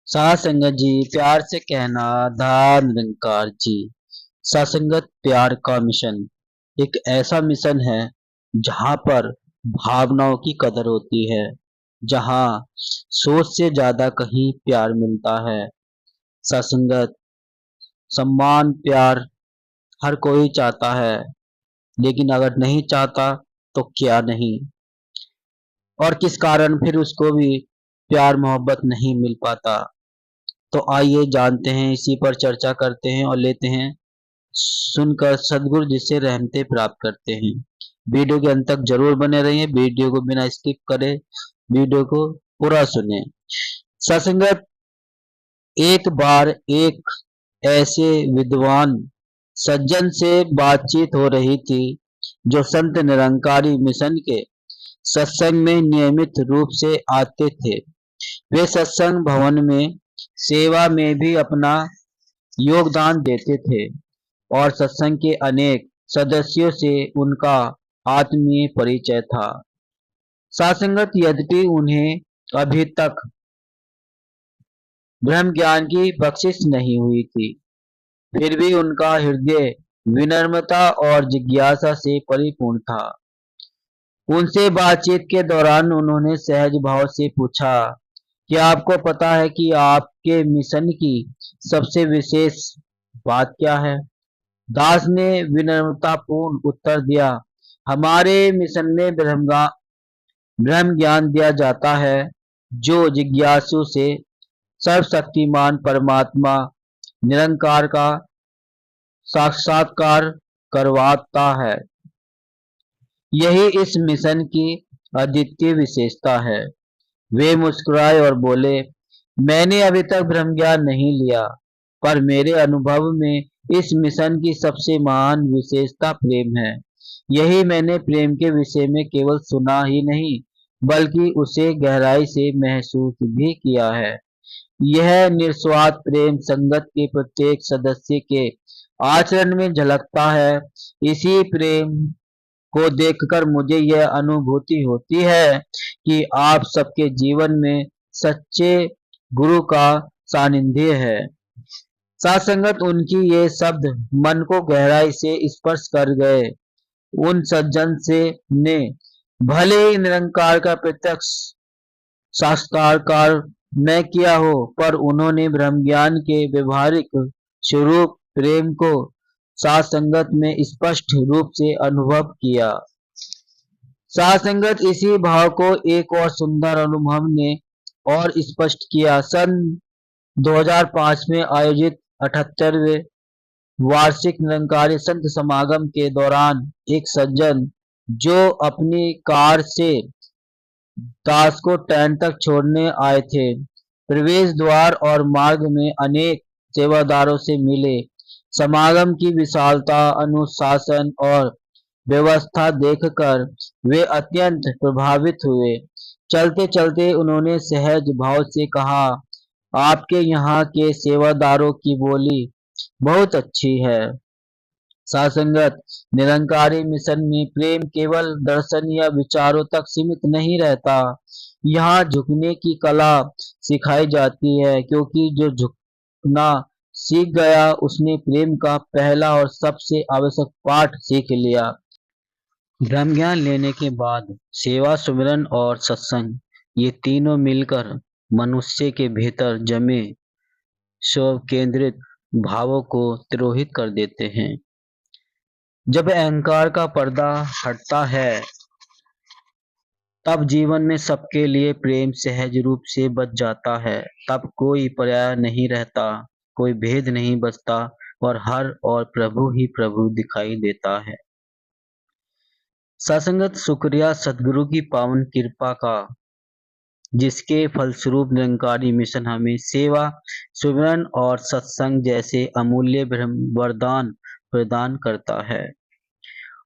साथ संगत जी, प्यार से कहना धाम निरंकार जी। सत्संगत प्यार का मिशन एक ऐसा मिशन है जहां पर भावनाओं की कदर होती है, जहां सोच से ज्यादा कहीं प्यार मिलता है। सत्संगत सम्मान प्यार हर कोई चाहता है, लेकिन अगर नहीं चाहता तो क्या नहीं, और किस कारण फिर उसको भी प्यार मोहब्बत नहीं मिल पाता। तो आइए जानते हैं, इसी पर चर्चा करते हैं और लेते हैं सुनकर सदगुरु जिससे रहमतें प्राप्त करते हैं। वीडियो के अंत तक जरूर बने रहिए, वीडियो को बिना स्किप करे वीडियो को पूरा सुने। सत्संगत, एक बार एक ऐसे विद्वान सज्जन से बातचीत हो रही थी जो संत निरंकारी मिशन के सत्संग में नियमित रूप से आते थे। वे सत्संग भवन में सेवा में भी अपना योगदान देते थे और सत्संग के अनेक सदस्यों से उनका आत्मीय परिचय था। सासंगत, यद्यपि उन्हें अभी तक ब्रह्म ज्ञान की बख्शिश नहीं हुई थी, फिर भी उनका हृदय विनम्रता और जिज्ञासा से परिपूर्ण था। उनसे बातचीत के दौरान उन्होंने सहज भाव से पूछा, क्या आपको पता है कि आपके मिशन की सबसे विशेष बात क्या है? दास ने विनम्रतापूर्ण उत्तर दिया, हमारे मिशन में ब्रह्म ज्ञान दिया जाता है, जो जिज्ञासु से सर्वशक्तिमान परमात्मा निरंकार का साक्षात्कार करवाता है। यही इस मिशन की अद्वितीय विशेषता है। वे मुस्कुराए और बोले, मैंने अभी तक ब्रह्म ज्ञान नहीं लिया, पर मेरे अनुभव में इस मिशन की सबसे महान विशेषता प्रेम है। यही मैंने प्रेम के विषय में केवल सुना ही नहीं, बल्कि उसे गहराई से महसूस भी किया है। यह निस्वार्थ प्रेम संगत के प्रत्येक सदस्य के आचरण में झलकता है। इसी प्रेम को देखकर मुझे यह अनुभूति होती है कि आप सबके जीवन में सच्चे गुरु का सानिध्य है। सासंगत, उनकी ये शब्द मन को गहराई से स्पर्श कर गए। उन सज्जन से ने भले ही निरंकार का प्रत्यक्ष साक्षात्कार न किया हो, पर उन्होंने ब्रह्म ज्ञान के व्यवहारिक स्वरूप प्रेम को सासंगत में स्पष्ट रूप से अनुभव किया। सासंगत, इसी भाव को एक और सुंदर अनुभव ने और स्पष्ट किया। सन 2005 में आयोजित 78वें वार्षिक निरंकारी संत समागम के दौरान एक सज्जन जो अपनी कार से दास को टैंट तक छोड़ने आए थे, प्रवेश द्वार और मार्ग में अनेक सेवादारों से मिले। समागम की विशालता, अनुशासन और व्यवस्था देखकर वे अत्यंत प्रभावित हुए। चलते चलते उन्होंने सहज भाव से कहा, आपके यहाँ के सेवादारों की बोली बहुत अच्छी है। सासंगत, निरंकारी मिशन में प्रेम केवल दर्शन या विचारों तक सीमित नहीं रहता। यहाँ झुकने की कला सिखाई जाती है, क्योंकि जो झुकना सीख गया उसने प्रेम का पहला और सबसे आवश्यक पाठ सीख लिया। ब्रह्म ज्ञान लेने के बाद सेवा, सुमिरन और सत्संग, ये तीनों मिलकर मनुष्य के भीतर जमे स्व केंद्रित भावों को तिरोहित कर देते हैं। जब अहंकार का पर्दा हटता है, तब जीवन में सबके लिए प्रेम सहज रूप से बच जाता है। तब कोई पर्याय नहीं रहता, कोई भेद नहीं बचता और हर और प्रभु ही प्रभु दिखाई देता है। सत्संगत, शुक्रिया सदगुरु की पावन कृपा का, जिसके फलस्वरूप निरंकारी मिशन हमें सेवा, सुमिरन और सत्संग जैसे अमूल्य ब्रह्म वरदान प्रदान करता है।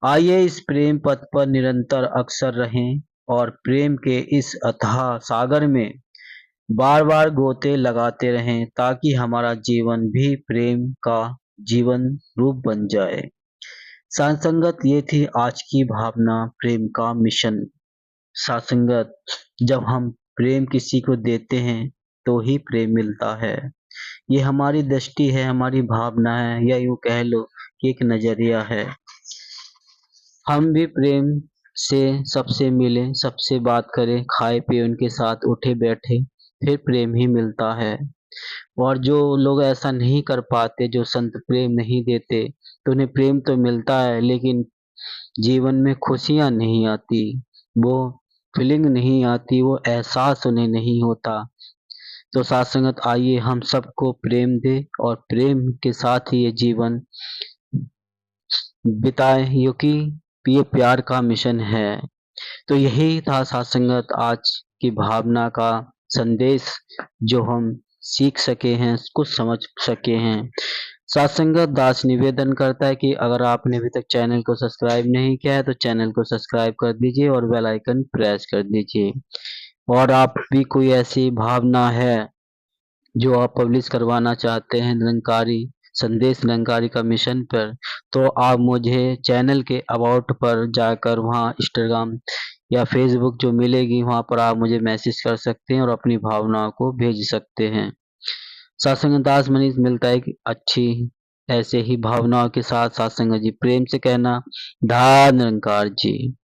आइए इस प्रेम पथ पर निरंतर अग्रसर रहें और प्रेम के इस अथाह सागर में बार बार गोते लगाते रहें, ताकि हमारा जीवन भी प्रेम का जीवन रूप बन जाए। सत्संगत, ये थी आज की भावना, प्रेम का मिशन। सत्संगत, जब हम प्रेम किसी को देते हैं तो ही प्रेम मिलता है। ये हमारी दृष्टि है, हमारी भावना है, या यूं कह लो कि एक नजरिया है। हम भी प्रेम से सबसे मिले, सबसे बात करें, खाए पिए उनके साथ, उठे बैठे, फिर प्रेम ही मिलता है। और जो लोग ऐसा नहीं कर पाते, जो संत प्रेम नहीं देते, तो उन्हें प्रेम तो मिलता है लेकिन जीवन में खुशियां नहीं आती, वो फीलिंग नहीं आती, वो एहसास उन्हें नहीं होता। तो साथ संगत आइए हम सबको प्रेम दे और प्रेम के साथ ही ये जीवन बिताए, क्योंकि ये प्यार का मिशन है। तो यही था साथ संगत आज की भावना का संदेश, जो हम सीख सके हैं, कुछ समझ सके हैं। साथ संगत दास निवेदन करता है कि अगर आपने अभी तक चैनल को सब्सक्राइब नहीं किया है तो चैनल को सब्सक्राइब कर दीजिए और बेल आइकन प्रेस कर दीजिए। और आप भी कोई ऐसी भावना है जो आप पब्लिश करवाना चाहते हैं निरंकारी संदेश निरंकारी का मिशन पर, तो आप मुझे चैनल के अबाउट पर जाकर वहाँ इंस्टाग्राम या फेसबुक जो मिलेगी वहाँ पर आप मुझे मैसेज कर सकते हैं और अपनी भावनाओं को भेज सकते हैं। सत्संग दास मनीष मिलता है कि अच्छी ऐसे ही भावनाओं के साथ सत्संग जी प्रेम से कहना, धन्य निरंकार जी।